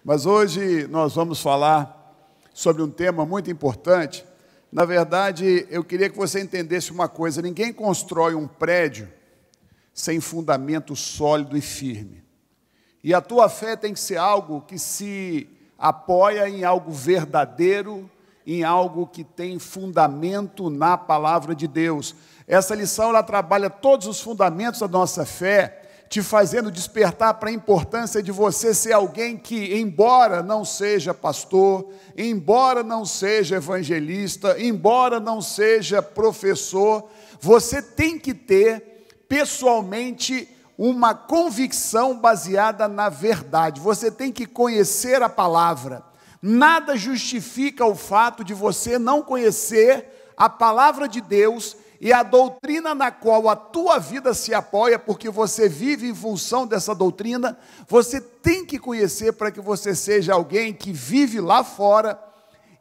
Mas hoje nós vamos falar sobre um tema muito importante. Na verdade, eu queria que você entendesse uma coisa: ninguém constrói um prédio sem fundamento sólido e firme. E a tua fé tem que ser algo que se apoia em algo verdadeiro, em algo que tem fundamento na palavra de Deus. Essa lição, ela trabalha todos os fundamentos da nossa fé, te fazendo despertar para a importância de você ser alguém que, embora não seja pastor, embora não seja evangelista, embora não seja professor, você tem que ter pessoalmente uma convicção baseada na verdade. Você tem que conhecer a palavra. Nada justifica o fato de você não conhecer a palavra de Deus e a doutrina na qual a tua vida se apoia, porque você vive em função dessa doutrina. Você tem que conhecer para que você seja alguém que vive lá fora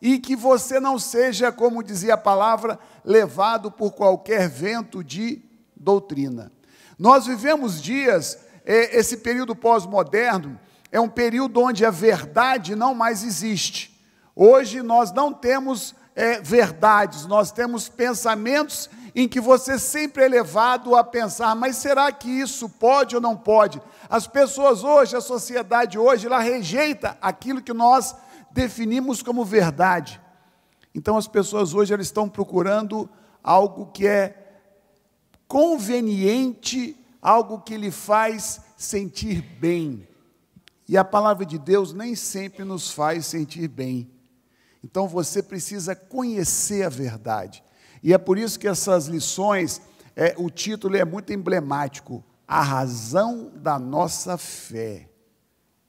e que você não seja, como dizia a palavra, levado por qualquer vento de doutrina. Nós vivemos dias, esse período pós-moderno, é um período onde a verdade não mais existe. Hoje nós não temos verdades, nós temos pensamentos em que você sempre é levado a pensar, mas será que isso pode ou não pode? As pessoas hoje, a sociedade hoje, ela rejeita aquilo que nós definimos como verdade. Então as pessoas hoje, elas estão procurando algo que é conveniente, algo que lhe faz sentir bem. E a palavra de Deus nem sempre nos faz sentir bem. Então você precisa conhecer a verdade. E é por isso que essas lições, o título é muito emblemático: a razão da nossa fé.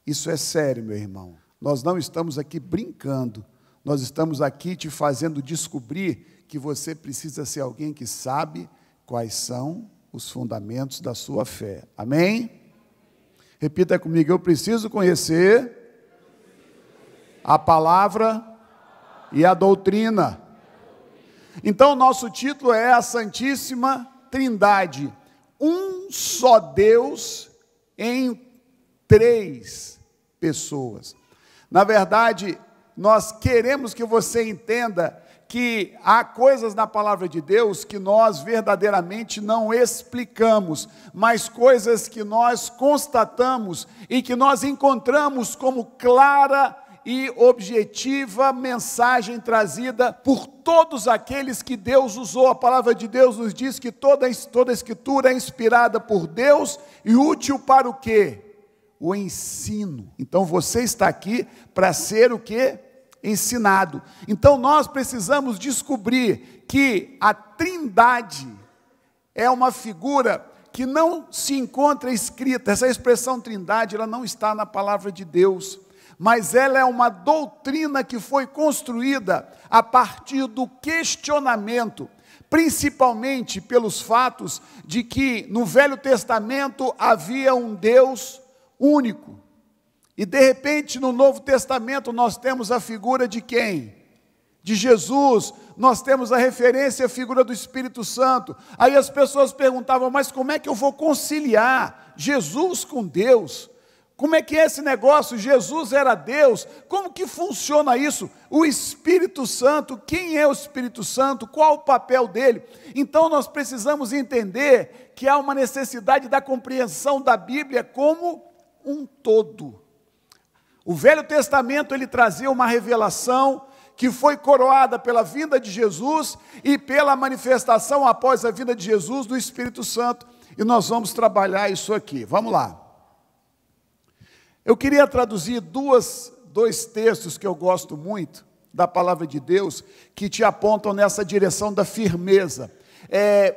Isso é sério, meu irmão. Nós não estamos aqui brincando. Nós estamos aqui te fazendo descobrir que você precisa ser alguém que sabe quais são os fundamentos da sua fé. Amém? Repita comigo: eu preciso conhecer a palavra e a doutrina. Então, nosso título é a Santíssima Trindade. Um só Deus em três pessoas. Na verdade, nós queremos que você entenda que há coisas na palavra de Deus que nós verdadeiramente não explicamos, mas coisas que nós constatamos e que nós encontramos como clara e objetiva mensagem trazida por todos aqueles que Deus usou. A palavra de Deus nos diz que toda a Escritura é inspirada por Deus e útil para o quê? O ensino. Então você está aqui para ser o quê? Ensinado. Então nós precisamos descobrir que a Trindade é uma figura que não se encontra escrita. Essa expressão Trindade, ela não está na palavra de Deus, mas ela é uma doutrina que foi construída a partir do questionamento, principalmente pelos fatos de que no Velho Testamento havia um Deus único. E de repente no Novo Testamento nós temos a figura de quem? De Jesus. Nós temos a referência à figura do Espírito Santo. Aí as pessoas perguntavam: mas como é que eu vou conciliar Jesus com Deus? Como é que é esse negócio? Jesus era Deus, como que funciona isso? O Espírito Santo, quem é o Espírito Santo? Qual o papel dele? Então nós precisamos entender que há uma necessidade da compreensão da Bíblia como um todo. O Velho Testamento, ele trazia uma revelação que foi coroada pela vinda de Jesus e pela manifestação após a vinda de Jesus do Espírito Santo. E nós vamos trabalhar isso aqui. Vamos lá. Eu queria traduzir dois textos que eu gosto muito da palavra de Deus, que te apontam nessa direção da firmeza.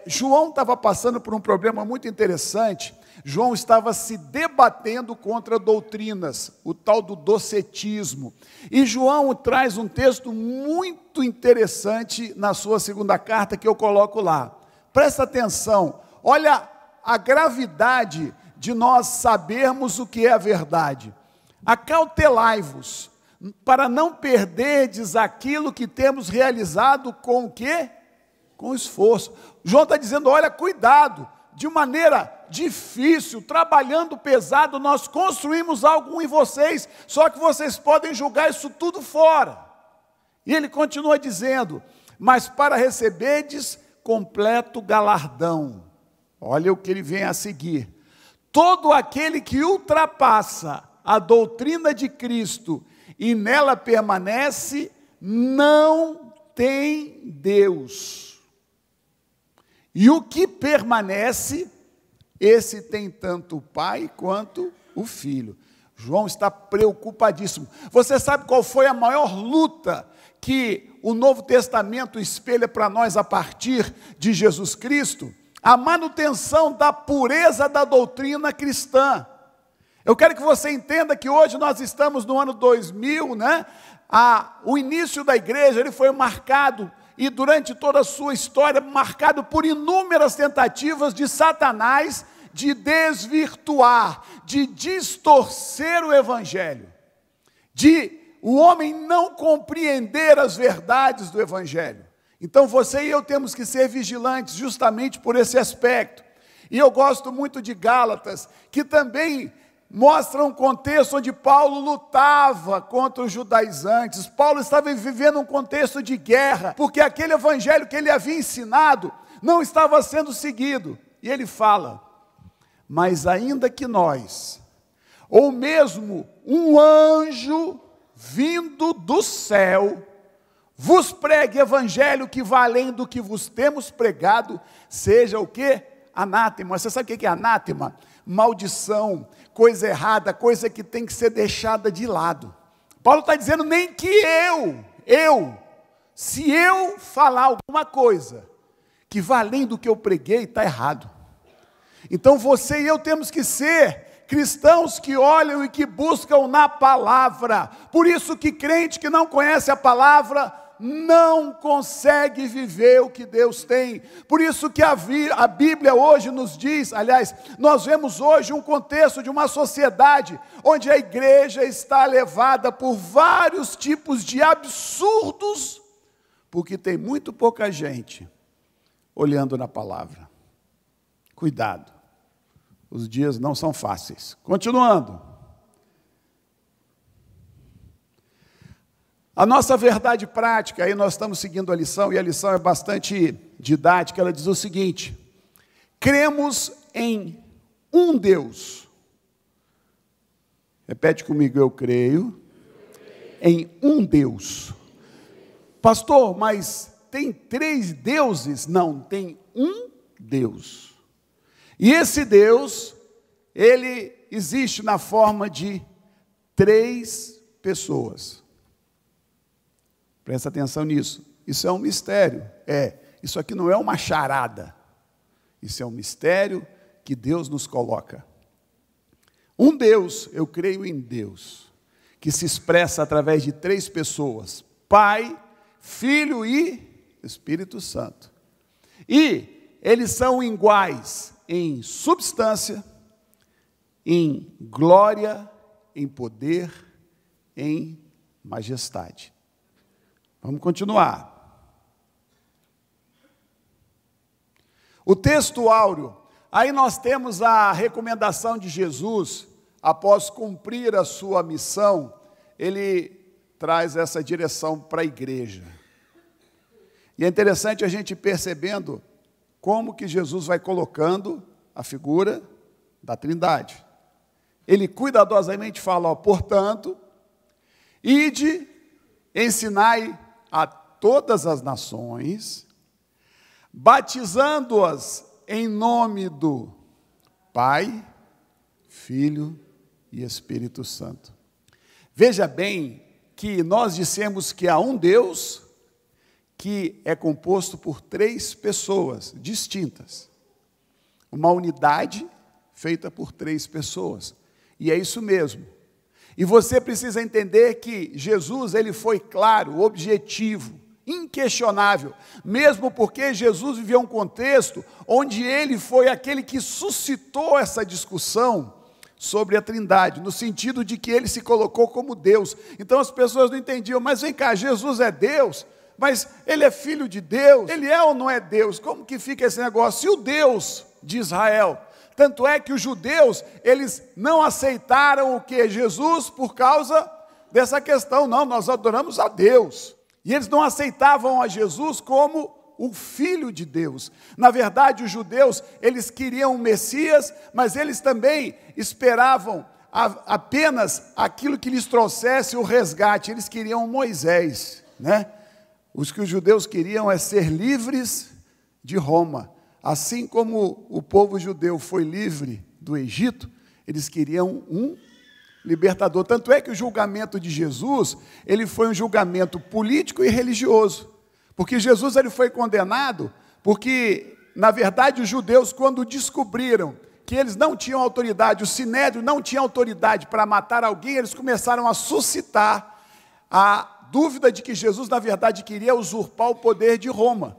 João estava passando por um problema muito interessante. João estava se debatendo contra doutrinas, o tal do docetismo. E João traz um texto muito interessante na sua segunda carta, que eu coloco lá. Presta atenção, olha a gravidade de nós sabermos o que é a verdade. Acautelai-vos, para não perderdes aquilo que temos realizado com o quê? Com esforço. João está dizendo: olha, cuidado, de maneira difícil, trabalhando pesado, nós construímos algo em vocês, só que vocês podem jogar isso tudo fora. E ele continua dizendo: mas para receberdes completo galardão. Olha o que ele vem a seguir: todo aquele que ultrapassa a doutrina de Cristo e nela permanece, não tem Deus. E o que permanece, esse tem tanto o Pai quanto o Filho. João está preocupadíssimo. Você sabe qual foi a maior luta que o Novo Testamento espelha para nós a partir de Jesus Cristo? A manutenção da pureza da doutrina cristã. Eu quero que você entenda que hoje nós estamos no ano 2000, né? O início da igreja ele foi marcado, e durante toda a sua história, marcado por inúmeras tentativas de Satanás de desvirtuar, de distorcer o Evangelho, de o homem não compreender as verdades do Evangelho. Então você e eu temos que ser vigilantes justamente por esse aspecto. E eu gosto muito de Gálatas, que também mostra um contexto onde Paulo lutava contra os judaizantes. Paulo estava vivendo um contexto de guerra, porque aquele evangelho que ele havia ensinado não estava sendo seguido. E ele fala: mas ainda que nós, ou mesmo um anjo vindo do céu, vos pregue evangelho que vá além do que vos temos pregado, seja o quê? Anátema. Você sabe o que é anátema? Maldição, coisa errada, coisa que tem que ser deixada de lado. Paulo está dizendo: nem que se eu falar alguma coisa que vá além do que eu preguei, está errado. Então você e eu temos que ser cristãos que olham e que buscam na palavra. Por isso que crente que não conhece a palavra não consegue viver o que Deus tem. Por isso que a Bíblia hoje nos diz, aliás, nós vemos hoje um contexto de uma sociedade onde a igreja está levada por vários tipos de absurdos, porque tem muito pouca gente olhando na palavra. Cuidado, os dias não são fáceis. Continuando. A nossa verdade prática, aí nós estamos seguindo a lição, e a lição é bastante didática. Ela diz o seguinte: cremos em um Deus. Repete comigo: eu creio em um Deus. Pastor, mas tem 3 deuses? Não, tem um Deus. E esse Deus, ele existe na forma de 3 pessoas. Presta atenção nisso. Isso é um mistério. Isso aqui não é uma charada. Isso é um mistério que Deus nos coloca. Um Deus, eu creio em Deus, que se expressa através de 3 pessoas: Pai, Filho e Espírito Santo. E eles são iguais em substância, em glória, em poder, em majestade. Vamos continuar. O texto áureo, aí nós temos a recomendação de Jesus, após cumprir a sua missão, ele traz essa direção para a igreja. E é interessante a gente percebendo como que Jesus vai colocando a figura da Trindade. Ele cuidadosamente fala: portanto, ide, ensinai a todas as nações, batizando-as em nome do Pai, Filho e Espírito Santo. Veja bem que nós dissemos que há um Deus que é composto por 3 pessoas distintas. Uma unidade feita por 3 pessoas. E é isso mesmo. E você precisa entender que Jesus, ele foi claro, objetivo, inquestionável, mesmo porque Jesus viveu um contexto onde ele foi aquele que suscitou essa discussão sobre a Trindade, no sentido de que ele se colocou como Deus. Então as pessoas não entendiam: mas vem cá, Jesus é Deus, mas ele é filho de Deus, ele é ou não é Deus? Como que fica esse negócio? Se o Deus de Israel. Tanto é que os judeus, eles não aceitaram o que? Jesus por causa dessa questão. Não, nós adoramos a Deus. E eles não aceitavam a Jesus como o Filho de Deus. Na verdade, os judeus, eles queriam um Messias, mas eles também esperavam apenas aquilo que lhes trouxesse o resgate. Eles queriam Moisés, né? Os que os judeus queriam é ser livres de Roma. Assim como o povo judeu foi livre do Egito, eles queriam um libertador. Tanto é que o julgamento de Jesus, ele foi um julgamento político e religioso. Porque Jesus ele foi condenado porque, na verdade, os judeus, quando descobriram que eles não tinham autoridade, o Sinédrio não tinha autoridade para matar alguém, eles começaram a suscitar a dúvida de que Jesus, na verdade, queria usurpar o poder de Roma.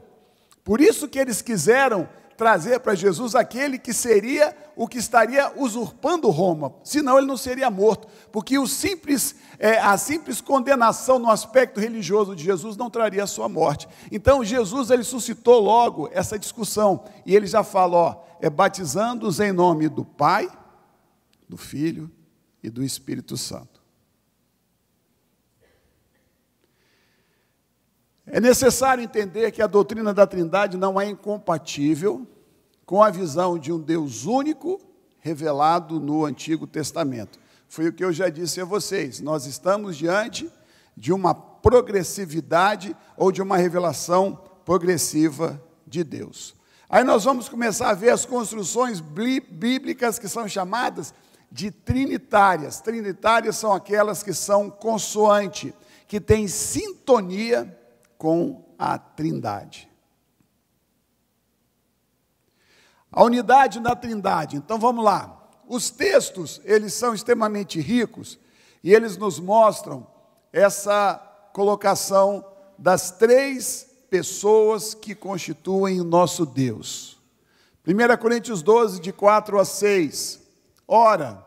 Por isso que eles quiseram trazer para Jesus aquele que seria o que estaria usurpando Roma, senão ele não seria morto, porque a simples condenação no aspecto religioso de Jesus não traria a sua morte. Então Jesus ele suscitou logo essa discussão, e ele já fala, batizando-os em nome do Pai, do Filho e do Espírito Santo. É necessário entender que a doutrina da Trindade não é incompatível com a visão de um Deus único revelado no Antigo Testamento. Foi o que eu já disse a vocês, nós estamos diante de uma progressividade ou de uma revelação progressiva de Deus. Aí nós vamos começar a ver as construções bíblicas que são chamadas de trinitárias. Trinitárias são aquelas que são consoante, que têm sintonia com a Trindade. A unidade na Trindade. Então vamos lá. Os textos, eles são extremamente ricos e eles nos mostram essa colocação das três pessoas que constituem o nosso Deus. 1 Coríntios 12, de 4 a 6. Ora,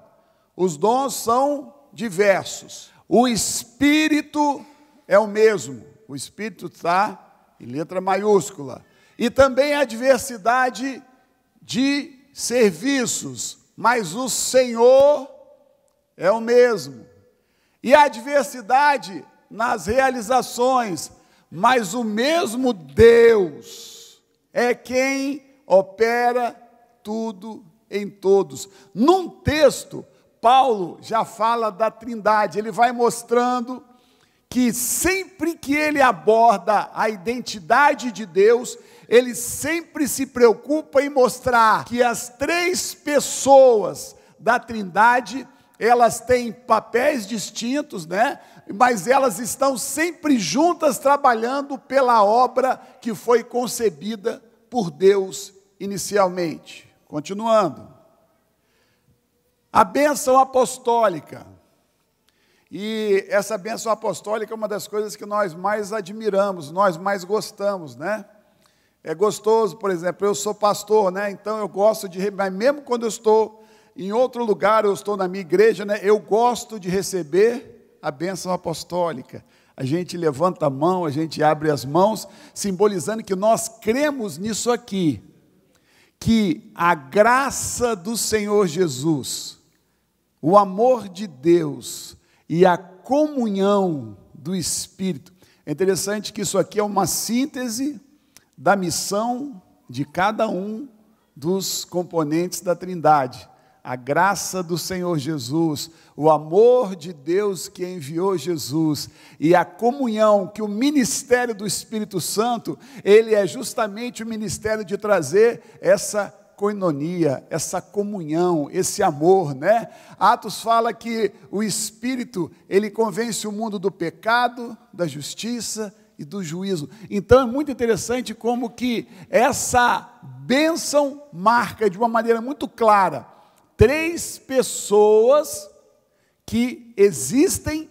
os dons são diversos. O Espírito é o mesmo. O Espírito está em letra maiúscula. E também a diversidade de serviços, mas o Senhor é o mesmo. E a diversidade nas realizações, mas o mesmo Deus é quem opera tudo em todos. Num texto, Paulo já fala da Trindade, ele vai mostrando que sempre que ele aborda a identidade de Deus, ele sempre se preocupa em mostrar que as três pessoas da Trindade, elas têm papéis distintos, né? Mas elas estão sempre juntas trabalhando pela obra que foi concebida por Deus inicialmente. Continuando. A bênção apostólica. E essa bênção apostólica é uma das coisas que nós mais admiramos, nós mais gostamos, né? É gostoso, por exemplo, eu sou pastor, né? Então eu gosto de, mas mesmo quando eu estou em outro lugar, eu estou na minha igreja, né? Eu gosto de receber a bênção apostólica. A gente levanta a mão, a gente abre as mãos, simbolizando que nós cremos nisso aqui, que a graça do Senhor Jesus, o amor de Deus e a comunhão do Espírito. É interessante que isso aqui é uma síntese da missão de cada um dos componentes da Trindade. A graça do Senhor Jesus, o amor de Deus que enviou Jesus e a comunhão que o ministério do Espírito Santo, ele é justamente o ministério de trazer essa koinonia, essa comunhão, esse amor, né? Atos fala que o Espírito, ele convence o mundo do pecado, da justiça e do juízo. Então é muito interessante como que essa bênção marca de uma maneira muito clara três pessoas que existem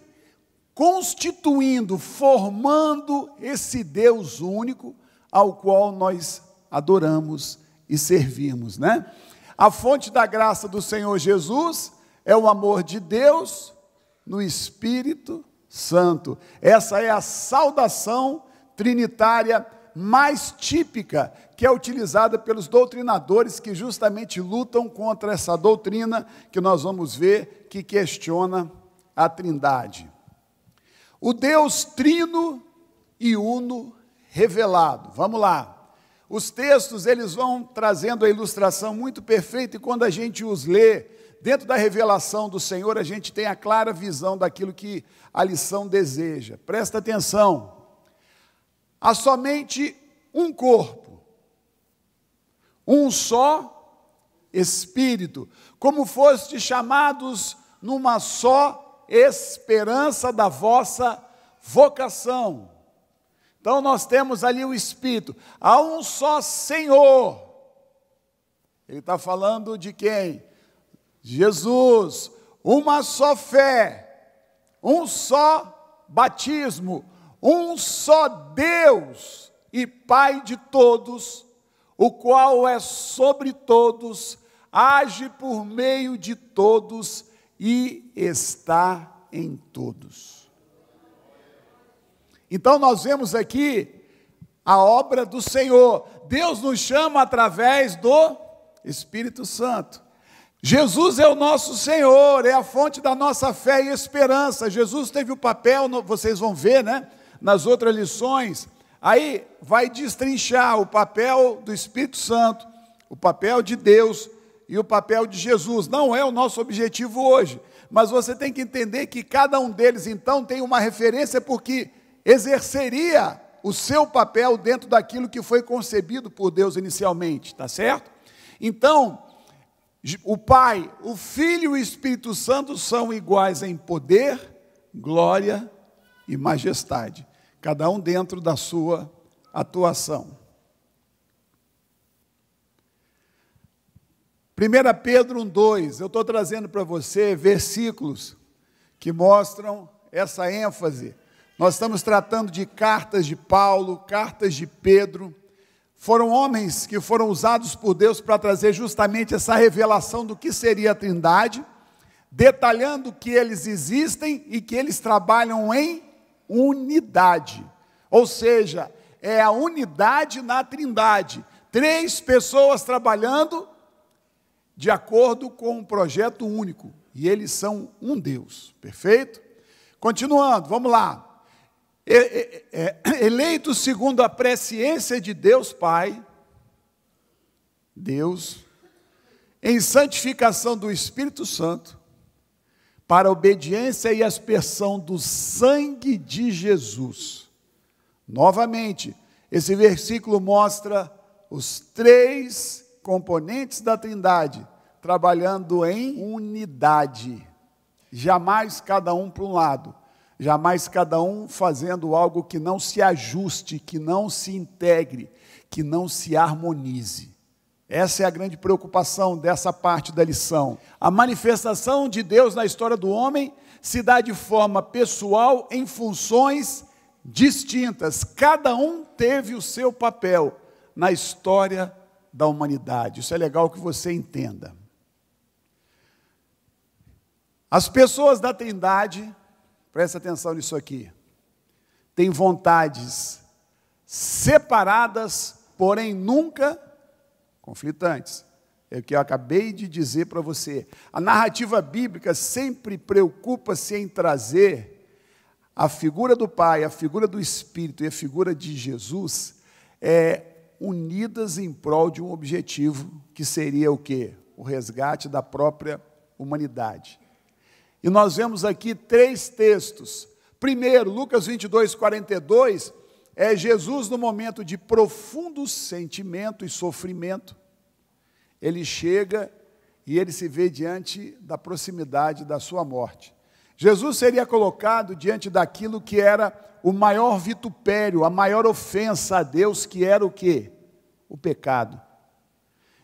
constituindo, formando esse Deus único ao qual nós adoramos e servimos, né? A fonte da graça do Senhor Jesus é o amor de Deus no Espírito Santo. Essa é a saudação trinitária mais típica que é utilizada pelos doutrinadores que justamente lutam contra essa doutrina que nós vamos ver que questiona a Trindade. O Deus trino e uno revelado. Vamos lá. Os textos, eles vão trazendo a ilustração muito perfeita e quando a gente os lê, dentro da revelação do Senhor, a gente tem a clara visão daquilo que a lição deseja. Presta atenção. Há somente um corpo, um só Espírito, como fostes chamados numa só esperança da vossa vocação. Então nós temos ali o Espírito, há um só Senhor. Ele está falando de quem? Jesus, uma só fé, um só batismo, um só Deus e Pai de todos, o qual é sobre todos, age por meio de todos e está em todos. Então nós vemos aqui a obra do Senhor. Deus nos chama através do Espírito Santo. Jesus é o nosso Senhor, é a fonte da nossa fé e esperança. Jesus teve o papel, vocês vão ver, né? Nas outras lições, aí vai destrinchar o papel do Espírito Santo, o papel de Deus e o papel de Jesus. Não é o nosso objetivo hoje, mas você tem que entender que cada um deles, então, tem uma referência porque exerceria o seu papel dentro daquilo que foi concebido por Deus inicialmente, tá certo? Então, o Pai, o Filho e o Espírito Santo são iguais em poder, glória e majestade, cada um dentro da sua atuação. 1 Pedro 1:2, eu estou trazendo para você versículos que mostram essa ênfase. Nós estamos tratando de cartas de Paulo, cartas de Pedro. Foram homens que foram usados por Deus para trazer justamente essa revelação do que seria a Trindade, detalhando que eles existem e que eles trabalham em unidade. Ou seja, é a unidade na Trindade. 3 pessoas trabalhando de acordo com um projeto único. E eles são um Deus. Perfeito? Continuando, vamos lá. Eleitos segundo a presciência de Deus Pai, Deus, em santificação do Espírito Santo, para a obediência e aspersão do sangue de Jesus. Novamente, esse versículo mostra os 3 componentes da Trindade, trabalhando em unidade, jamais cada um para um lado. Jamais cada um fazendo algo que não se ajuste, que não se integre, que não se harmonize. Essa é a grande preocupação dessa parte da lição. A manifestação de Deus na história do homem se dá de forma pessoal em funções distintas. Cada um teve o seu papel na história da humanidade. Isso é legal que você entenda. As pessoas da Trindade, presta atenção nisso aqui, tem vontades separadas, porém nunca conflitantes. É o que eu acabei de dizer para você. A narrativa bíblica sempre preocupa-se em trazer a figura do Pai, a figura do Espírito e a figura de Jesus unidas em prol de um objetivo que seria o quê? O resgate da própria humanidade. E nós vemos aqui 3 textos. Primeiro, Lucas 22:42, é Jesus no momento de profundo sentimento e sofrimento. Ele chega e ele se vê diante da proximidade da sua morte. Jesus seria colocado diante daquilo que era o maior vitupério, a maior ofensa a Deus, que era o quê? O pecado.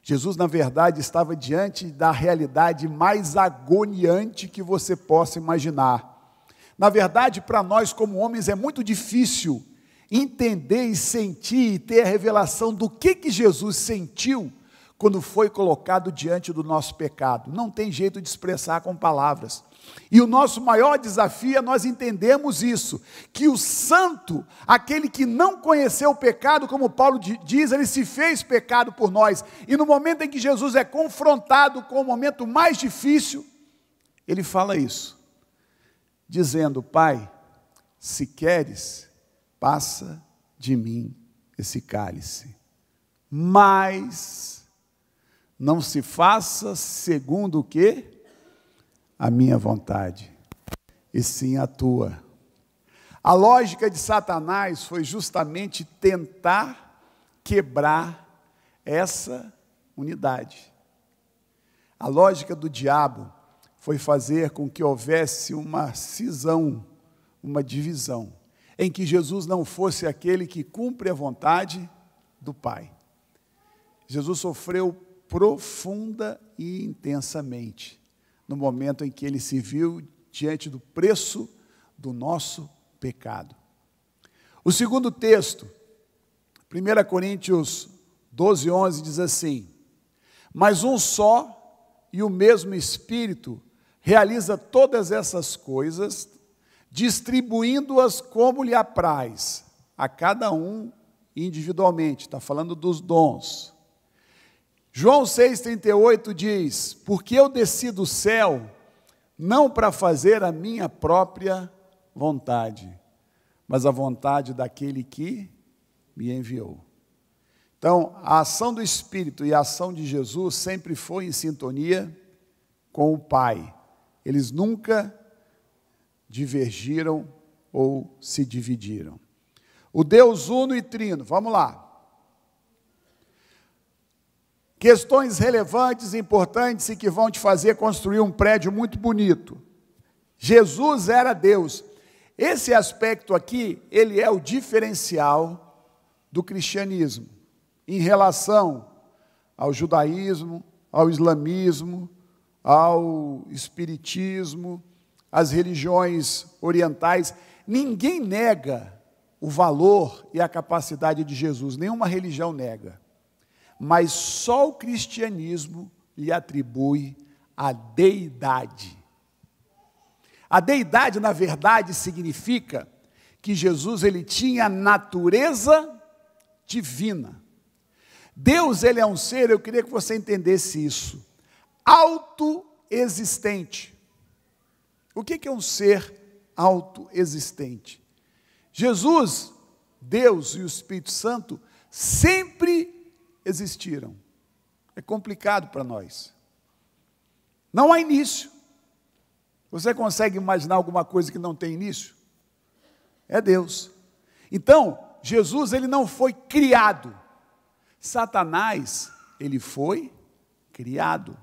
Jesus, na verdade, estava diante da realidade mais agoniante que você possa imaginar. Na verdade, para nós como homens é muito difícil entender e sentir e ter a revelação do que Jesus sentiu quando foi colocado diante do nosso pecado. Não tem jeito de expressar com palavras. E o nosso maior desafio é nós entendermos isso, que o santo, aquele que não conheceu o pecado, como Paulo diz, ele se fez pecado por nós. E no momento em que Jesus é confrontado com o momento mais difícil, ele fala isso, dizendo: Pai, se queres, passa de mim esse cálice, mas não se faça segundo o quê? A minha vontade, e sim a tua. A lógica de Satanás foi justamente tentar quebrar essa unidade. A lógica do diabo foi fazer com que houvesse uma cisão, uma divisão, em que Jesus não fosse aquele que cumpre a vontade do Pai. Jesus sofreu profunda e intensamente no momento em que ele se viu diante do preço do nosso pecado. O segundo texto, 1 Coríntios 12, 11, diz assim: mas um só e o mesmo Espírito realiza todas essas coisas, distribuindo-as como lhe apraz, a cada um individualmente. Está falando dos dons. João 6,38 diz: porque eu desci do céu, não para fazer a minha própria vontade, mas a vontade daquele que me enviou. Então, a ação do Espírito e a ação de Jesus sempre foi em sintonia com o Pai. Eles nunca divergiram ou se dividiram. O Deus uno e trino, vamos lá. Questões relevantes, importantes e que vão te fazer construir um prédio muito bonito. Jesus era Deus. Esse aspecto aqui, ele é o diferencial do cristianismo, em relação ao judaísmo, ao islamismo, ao espiritismo, às religiões orientais. Ninguém nega o valor e a capacidade de Jesus, nenhuma religião nega. Mas só o cristianismo lhe atribui a deidade. A deidade, na verdade, significa que Jesus ele tinha natureza divina. Deus, ele é um ser, eu queria que você entendesse isso, autoexistente. O que é um ser autoexistente? Jesus, Deus e o Espírito Santo sempre existiram. É complicado para nós. Não há início. Você consegue imaginar alguma coisa que não tem início? É Deus. Então, Jesus ele não foi criado. Satanás, ele foi criado.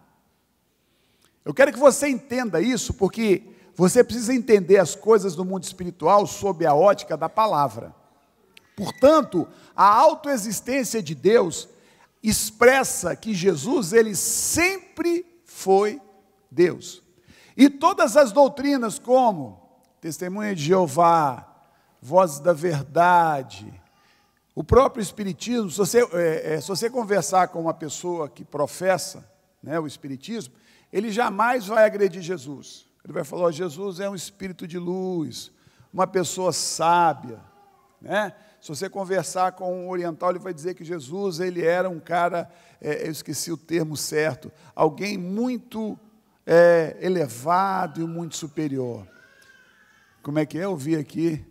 Eu quero que você entenda isso, porque você precisa entender as coisas do mundo espiritual sob a ótica da palavra. Portanto, a autoexistência de Deus expressa que Jesus, ele sempre foi Deus. E todas as doutrinas como Testemunha de Jeová, Vozes da Verdade, o próprio Espiritismo, se você conversar com uma pessoa que professa, né, o Espiritismo, ele jamais vai agredir Jesus. Ele vai falar: Jesus é um espírito de luz, uma pessoa sábia, né? Se você conversar com um oriental, ele vai dizer que Jesus, ele era um cara, eu esqueci o termo certo, alguém muito elevado e muito superior. Como é que é? Eu vi aqui.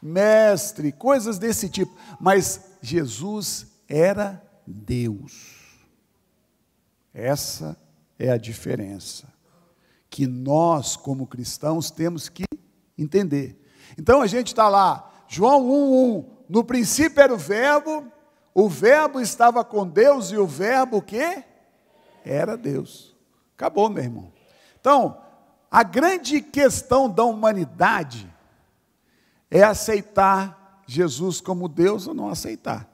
Mestre, coisas desse tipo. Mas Jesus era Deus. Essa é a diferença que nós, como cristãos, temos que entender. Então, a gente está lá, João 1:1, no princípio era o verbo estava com Deus e o verbo o quê? Era Deus. Acabou, meu irmão. Então, a grande questão da humanidade é aceitar Jesus como Deus ou não aceitar.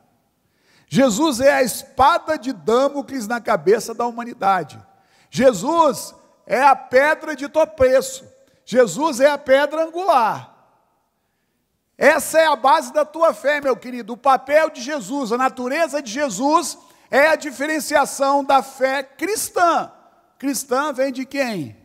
Jesus é a espada de Damocles na cabeça da humanidade. Jesus é a pedra de tropeço. Jesus é a pedra angular. Essa é a base da tua fé, meu querido. O papel de Jesus, a natureza de Jesus É a diferenciação da fé cristã. Cristã vem de quem?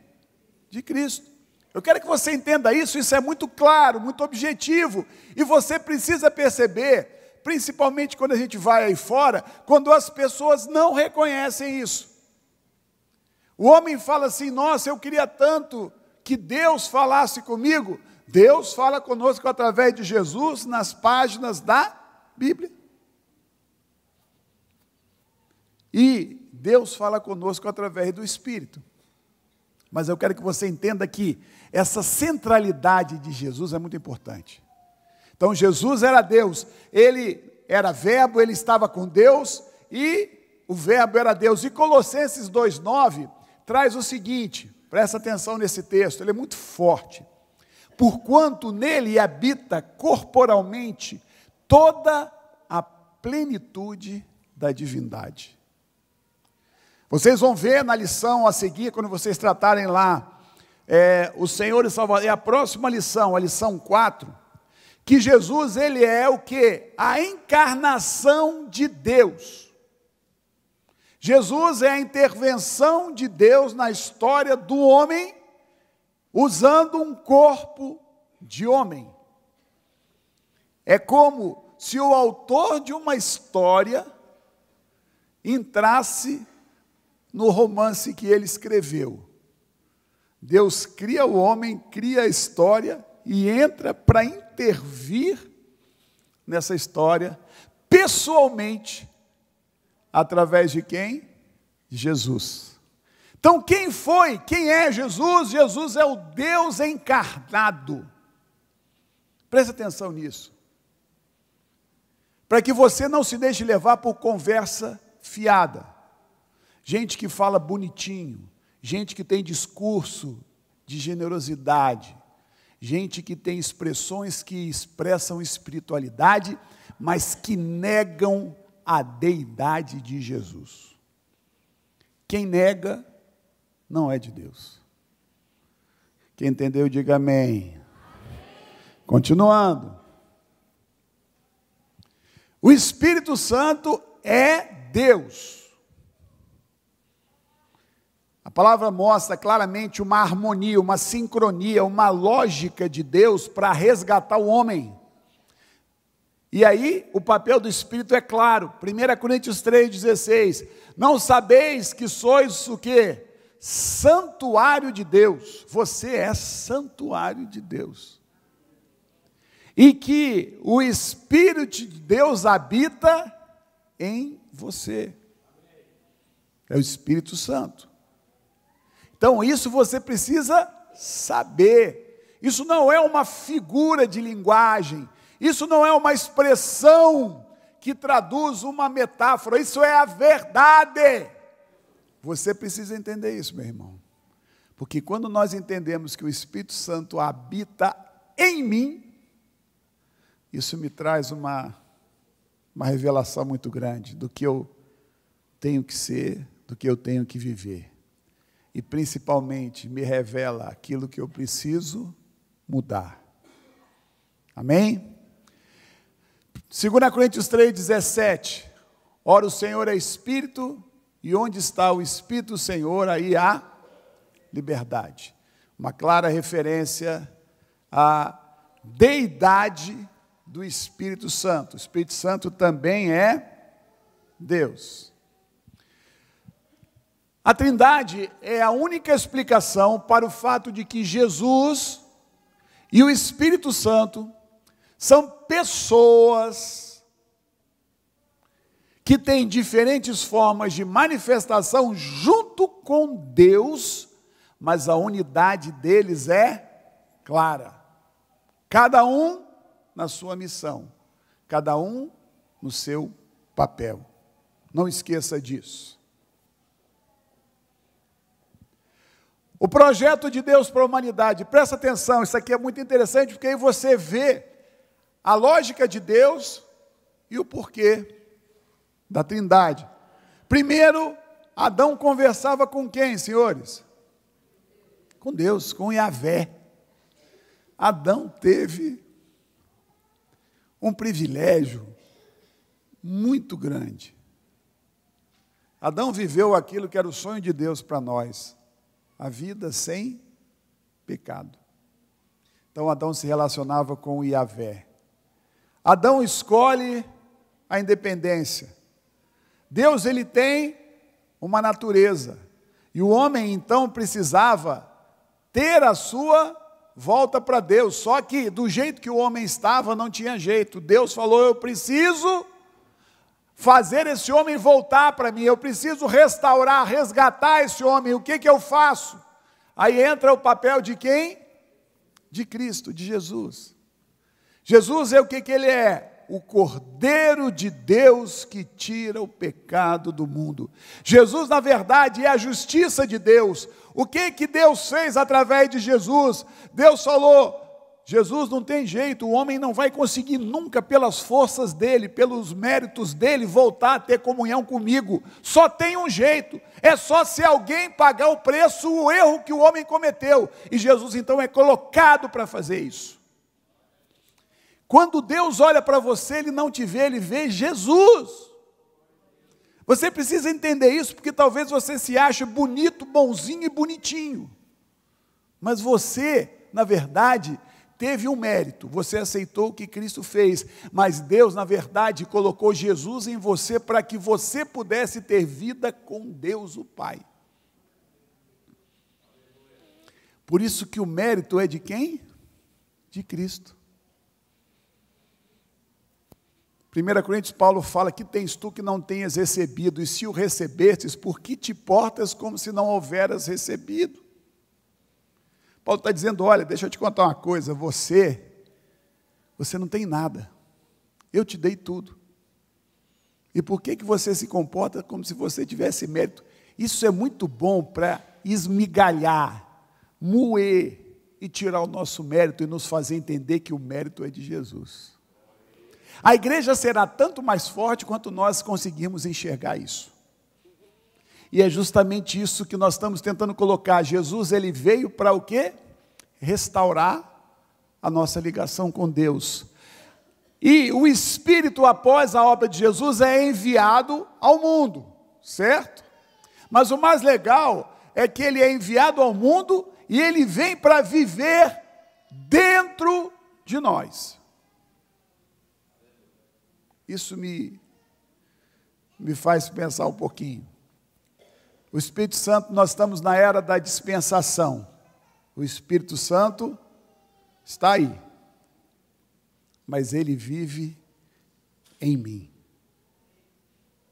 De Cristo. Eu quero que você entenda isso é muito claro, muito objetivo. E você precisa perceber, principalmente quando a gente vai aí fora, quando as pessoas não reconhecem isso. O homem fala assim: nossa, eu queria tanto que Deus falasse comigo. Deus fala conosco através de Jesus nas páginas da Bíblia. E Deus fala conosco através do Espírito. Mas eu quero que você entenda que essa centralidade de Jesus é muito importante. Então Jesus era Deus, ele era verbo, ele estava com Deus e o verbo era Deus. E Colossenses 2,9 traz o seguinte, presta atenção nesse texto, ele é muito forte. Porquanto nele habita corporalmente toda a plenitude da divindade. Vocês vão ver na lição a seguir, quando vocês tratarem lá, o Senhor e Salvador, a próxima lição, a lição 4, que Jesus, ele é o quê? A encarnação de Deus. Jesus é a intervenção de Deus na história do homem, usando um corpo de homem. É como se o autor de uma história entrasse no romance que ele escreveu. Deus cria o homem, cria a história e entra para intervir nessa história, pessoalmente, através de quem? Jesus. Então, quem foi? Quem é Jesus? Jesus é o Deus encarnado. Preste atenção nisso. Para que você não se deixe levar por conversa fiada. Gente que fala bonitinho, gente que tem discurso de generosidade, gente que tem expressões que expressam espiritualidade, mas que negam a deidade de Jesus. Quem nega, não é de Deus. Quem entendeu, diga amém. Continuando. O Espírito Santo é Deus. A palavra mostra claramente uma harmonia, uma sincronia, uma lógica de Deus para resgatar o homem. E aí, o papel do Espírito é claro. 1 Coríntios 3,16. Não sabeis que sois o quê? Santuário de Deus. Você é santuário de Deus. E que o Espírito de Deus habita em você. É o Espírito Santo. Então, isso você precisa saber. Isso não é uma figura de linguagem. Isso não é uma expressão que traduz uma metáfora. Isso é a verdade. Você precisa entender isso, meu irmão. Porque quando nós entendemos que o Espírito Santo habita em mim, isso me traz uma revelação muito grande do que eu tenho que ser, do que eu tenho que viver. E principalmente me revela aquilo que eu preciso mudar. Amém? 2 Coríntios 3,17. Ora, o Senhor é Espírito, e onde está o Espírito do Senhor, aí há liberdade. Uma clara referência à deidade do Espírito Santo. O Espírito Santo também é Deus. A Trindade é a única explicação para o fato de que Jesus e o Espírito Santo são pessoas que têm diferentes formas de manifestação junto com Deus, mas a unidade deles é clara. Cada um na sua missão, cada um no seu papel. Não esqueça disso. O projeto de Deus para a humanidade, presta atenção, isso aqui é muito interessante, porque aí você vê a lógica de Deus e o porquê da Trindade. Primeiro, Adão conversava com quem, senhores? Com Deus, com Yahvé. Adão teve um privilégio muito grande. Adão viveu aquilo que era o sonho de Deus para nós, a vida sem pecado. Então Adão se relacionava com o Yahvé. Adão escolhe a independência. Deus, ele tem uma natureza, e o homem então precisava ter a sua volta para Deus, só que do jeito que o homem estava não tinha jeito. Deus falou: eu preciso fazer esse homem voltar para mim, eu preciso restaurar, resgatar esse homem. O que eu faço? Aí entra o papel de quem? De Cristo, de Jesus. Jesus é o que ele é? O Cordeiro de Deus que tira o pecado do mundo. Jesus, na verdade, é a justiça de Deus. O que Deus fez através de Jesus? Deus falou: Jesus não tem jeito, o homem não vai conseguir nunca, pelas forças dele, pelos méritos dele, voltar a ter comunhão comigo. Só tem um jeito, é só se alguém pagar o preço, o erro que o homem cometeu. E Jesus então é colocado para fazer isso. Quando Deus olha para você, Ele não te vê, Ele vê Jesus. Você precisa entender isso, porque talvez você se ache bonito, bonzinho e bonitinho. Mas você, na verdade, teve um mérito, você aceitou o que Cristo fez, mas Deus, na verdade, colocou Jesus em você para que você pudesse ter vida com Deus o Pai. Por isso que o mérito é de quem? De Cristo. 1 Coríntios, Paulo fala: que tens tu que não tenhas recebido, e se o recebestes, por que te portas como se não houveras recebido? Paulo está dizendo: olha, deixa eu te contar uma coisa, você não tem nada, eu te dei tudo, e por que você se comporta como se você tivesse mérito? Isso é muito bom para esmigalhar, moer e tirar o nosso mérito e nos fazer entender que o mérito é de Jesus. A igreja será tanto mais forte quanto nós conseguirmos enxergar isso. E é justamente isso que nós estamos tentando colocar. Jesus, ele veio para o quê? Restaurar a nossa ligação com Deus. E o Espírito, após a obra de Jesus, é enviado ao mundo, certo? Mas o mais legal é que ele é enviado ao mundo e ele vem para viver dentro de nós. Isso me faz pensar um pouquinho. O Espírito Santo, nós estamos na era da dispensação. O Espírito Santo está aí, mas ele vive em mim.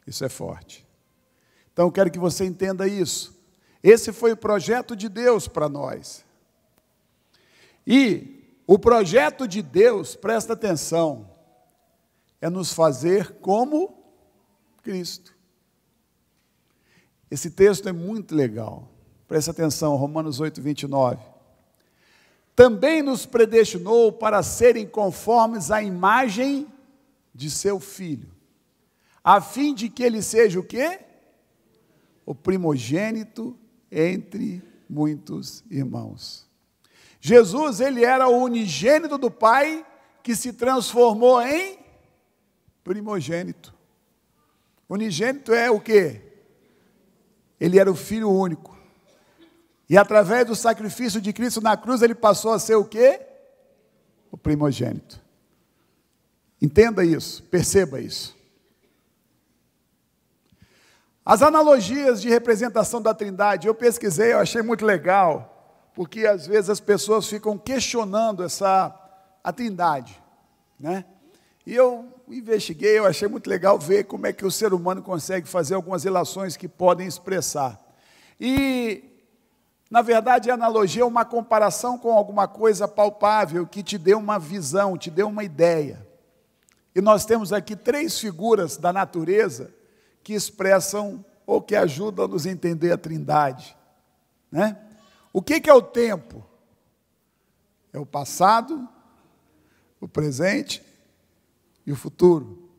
Isso é forte. Então eu quero que você entenda isso. Esse foi o projeto de Deus para nós. E o projeto de Deus, presta atenção, é nos fazer como Cristo. Esse texto é muito legal. Presta atenção, Romanos 8, 29. Também nos predestinou para serem conformes à imagem de seu Filho, a fim de que ele seja o quê? O primogênito entre muitos irmãos. Jesus, ele era o unigênito do Pai, que se transformou em primogênito. Unigênito é o quê? Ele era o Filho único. E através do sacrifício de Cristo na cruz, ele passou a ser o quê? O primogênito. Entenda isso, perceba isso. As analogias de representação da Trindade, eu pesquisei, eu achei muito legal, porque às vezes as pessoas ficam questionando a Trindade, né? E eu investiguei, eu achei muito legal ver como é que o ser humano consegue fazer algumas relações que podem expressar. E, na verdade, a analogia é uma comparação com alguma coisa palpável que te dê uma visão, te dê uma ideia. E nós temos aqui 3 figuras da natureza que expressam ou que ajudam a nos entender a Trindade, né? O que é o tempo? É o passado, o presente e o futuro.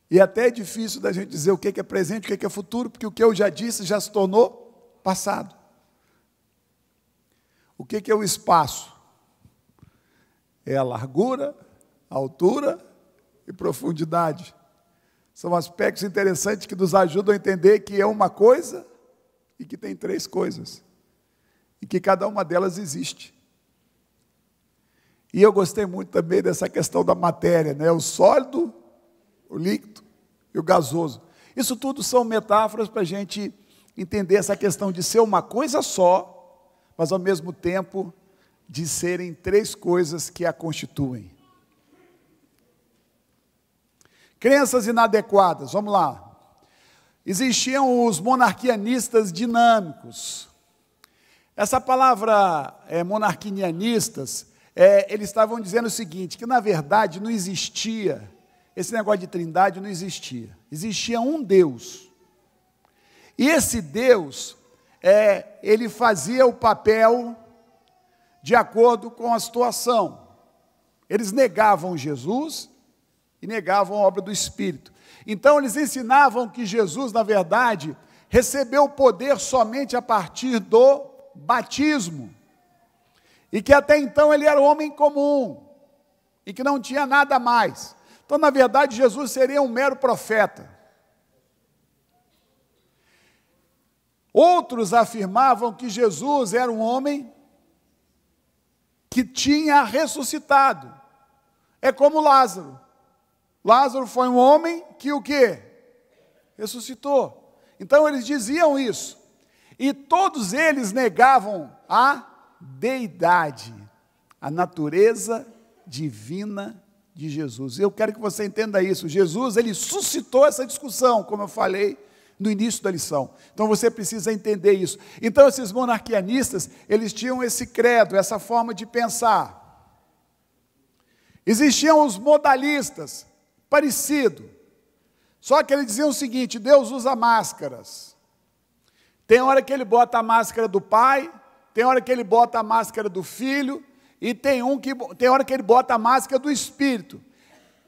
E até é difícil da gente dizer o que é presente, o que é futuro, porque o que eu já disse já se tornou passado. O que é o espaço? É a largura, a altura e profundidade. São aspectos interessantes que nos ajudam a entender que é uma coisa e que tem três coisas. E que cada uma delas existe. E eu gostei muito também dessa questão da matéria, né? O sólido, o líquido e o gasoso. Isso tudo são metáforas para a gente entender essa questão de ser uma coisa só, mas ao mesmo tempo de serem três coisas que a constituem. Crenças inadequadas, vamos lá. Existiam os monarquianistas dinâmicos. Essa palavra monarquianistas, eles estavam dizendo o seguinte, que na verdade não existia, esse negócio de trindade não existia. Existia um Deus. E esse Deus, ele fazia o papel de acordo com a situação. Eles negavam Jesus e negavam a obra do Espírito. Então eles ensinavam que Jesus, na verdade, recebeu o poder somente a partir do batismo. E que até então ele era um homem comum. E que não tinha nada mais. Então, na verdade, Jesus seria um mero profeta. Outros afirmavam que Jesus era um homem que tinha ressuscitado. É como Lázaro. Lázaro foi um homem que o quê? Ressuscitou. Então eles diziam isso. E todos eles negavam a deidade, a natureza divina de Jesus. Eu quero que você entenda isso. Jesus, ele suscitou essa discussão, como eu falei no início da lição. Então você precisa entender isso. Então esses monarquianistas, eles tinham esse credo, essa forma de pensar. Existiam os modalistas, parecido. Só que eles diziam o seguinte, Deus usa máscaras. Tem hora que ele bota a máscara do Pai, tem hora que ele bota a máscara do Filho, e tem hora que ele bota a máscara do Espírito.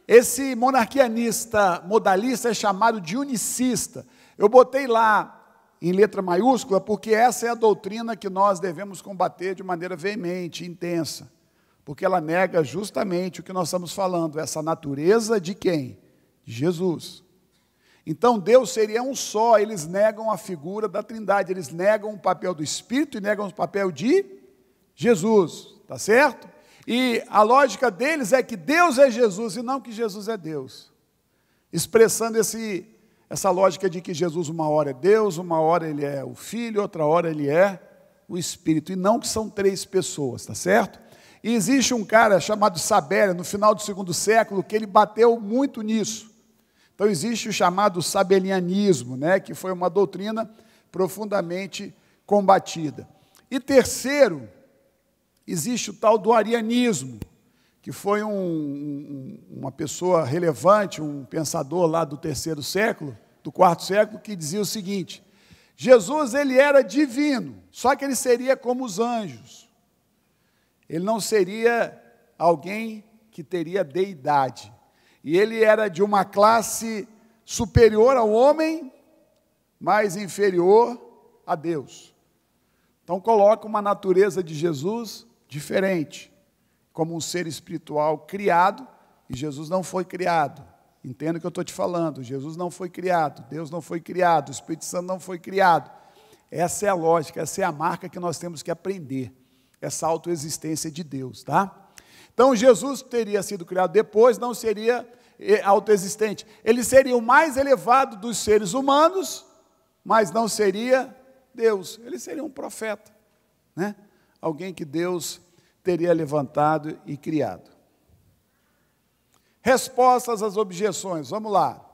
Esse monarquianista modalista é chamado de unicista. Eu botei lá em letra maiúscula, porque essa é a doutrina que nós devemos combater de maneira veemente, intensa. Porque ela nega justamente o que nós estamos falando, essa natureza de quem? De Jesus. Então Deus seria um só, eles negam a figura da Trindade, eles negam o papel do Espírito e negam o papel de Jesus, tá certo? E a lógica deles é que Deus é Jesus e não que Jesus é Deus. Expressando essa lógica de que Jesus uma hora é Deus, uma hora ele é o Filho, outra hora ele é o Espírito, e não que são três pessoas, tá certo? E existe um cara chamado Sabéria, no final do 2º século, que ele bateu muito nisso. Então existe o chamado sabelianismo, né, que foi uma doutrina profundamente combatida. E terceiro, existe o tal do arianismo, que foi uma pessoa relevante, um pensador lá do 3º século, do 4º século, que dizia o seguinte, Jesus ele era divino, só que ele seria como os anjos. Ele não seria alguém que teria deidade. E ele era de uma classe superior ao homem, mas inferior a Deus. Então coloca uma natureza de Jesus diferente, como um ser espiritual criado, e Jesus não foi criado. Entenda o que eu estou te falando, Jesus não foi criado, Deus não foi criado, o Espírito Santo não foi criado. Essa é a lógica, essa é a marca que nós temos que aprender. Essa autoexistência de Deus, tá? Então, Jesus teria sido criado depois, não seria autoexistente. Ele seria o mais elevado dos seres humanos, mas não seria Deus. Ele seria um profeta, né? Alguém que Deus teria levantado e criado. Respostas às objeções, vamos lá.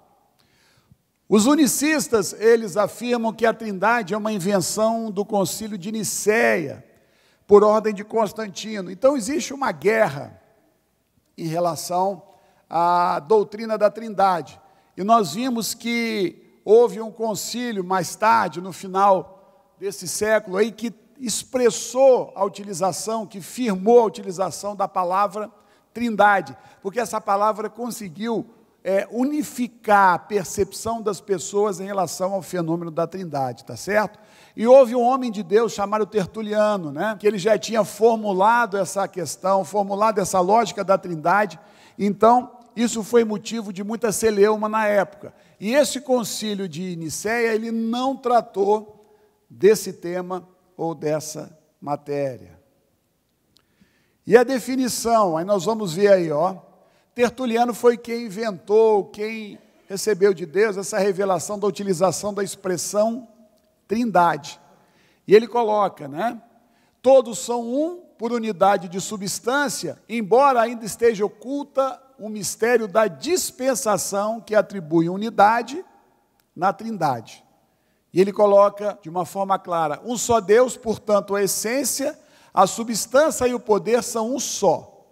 Os unicistas, eles afirmam que a Trindade é uma invenção do Concílio de Nicéia, por ordem de Constantino. Então existe uma guerra em relação à doutrina da Trindade. E nós vimos que houve um concílio mais tarde, no final desse século, aí, que expressou a utilização, que firmou a utilização da palavra Trindade, porque essa palavra conseguiu unificar a percepção das pessoas em relação ao fenômeno da Trindade, tá certo? E houve um homem de Deus chamado Tertuliano, né, que ele já tinha formulado essa questão, formulado essa lógica da Trindade. Então, isso foi motivo de muita celeuma na época. E esse concílio de Nicéia, ele não tratou desse tema ou dessa matéria. E a definição, aí nós vamos ver aí, ó. Tertuliano foi quem inventou, quem recebeu de Deus essa revelação da utilização da expressão trindade. E ele coloca, né? Todos são um por unidade de substância, embora ainda esteja oculta o mistério da dispensação que atribui unidade na trindade. E ele coloca de uma forma clara, um só Deus, portanto a essência, a substância e o poder são um só.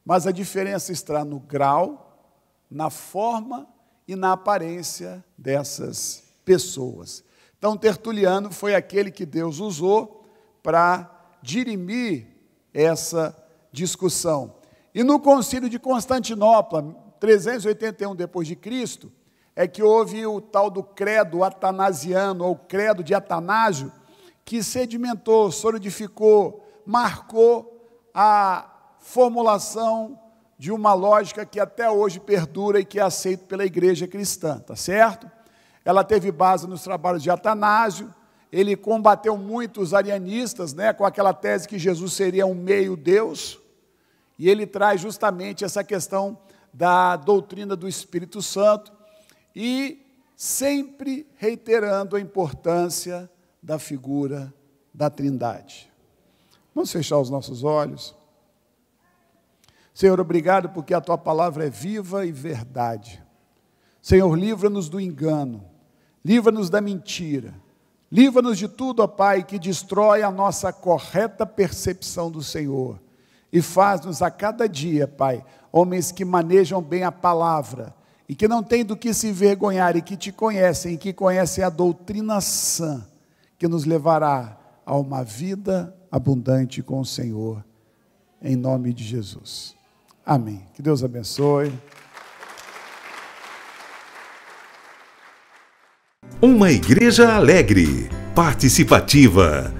Mas a diferença está no grau, na forma e na aparência dessas pessoas. Então Tertuliano foi aquele que Deus usou para dirimir essa discussão. E no concílio de Constantinopla, 381 depois de Cristo, é que houve o tal do credo atanasiano, ou credo de Atanásio, que sedimentou, solidificou, marcou a formulação de uma lógica que até hoje perdura e que é aceita pela igreja cristã, tá certo? Ela teve base nos trabalhos de Atanásio, ele combateu muito os arianistas, né, com aquela tese que Jesus seria um meio-deus, e ele traz justamente essa questão da doutrina do Espírito Santo, e sempre reiterando a importância da figura da Trindade. Vamos fechar os nossos olhos. Senhor, obrigado porque a Tua palavra é viva e verdade. Senhor, livra-nos do engano, livra-nos da mentira, livra-nos de tudo, ó Pai, que destrói a nossa correta percepção do Senhor. E faz-nos a cada dia, Pai, homens que manejam bem a palavra, e que não têm do que se envergonhar, e que Te conhecem, e que conhecem a doutrina sã, que nos levará a uma vida abundante com o Senhor, em nome de Jesus. Amém. Que Deus abençoe. Uma igreja alegre, participativa.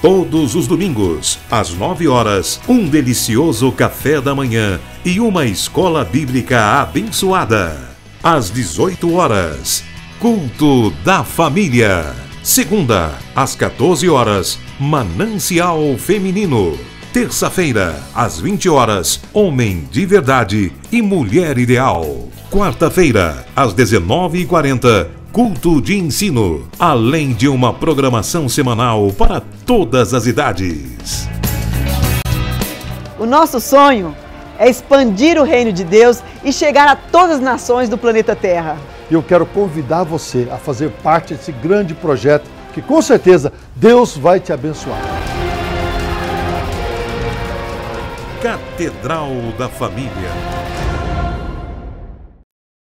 Todos os domingos, às 9 horas, um delicioso café da manhã e uma escola bíblica abençoada. Às 18 horas, culto da família. Segunda, às 14 horas, Manancial Feminino. Terça-feira, às 20 horas, Homem de Verdade e Mulher Ideal. Quarta-feira, às 19h40, Culto de Ensino, além de uma programação semanal para todas as idades. O nosso sonho é expandir o reino de Deus e chegar a todas as nações do planeta Terra. E eu quero convidar você a fazer parte desse grande projeto que com certeza Deus vai te abençoar. Catedral da Família.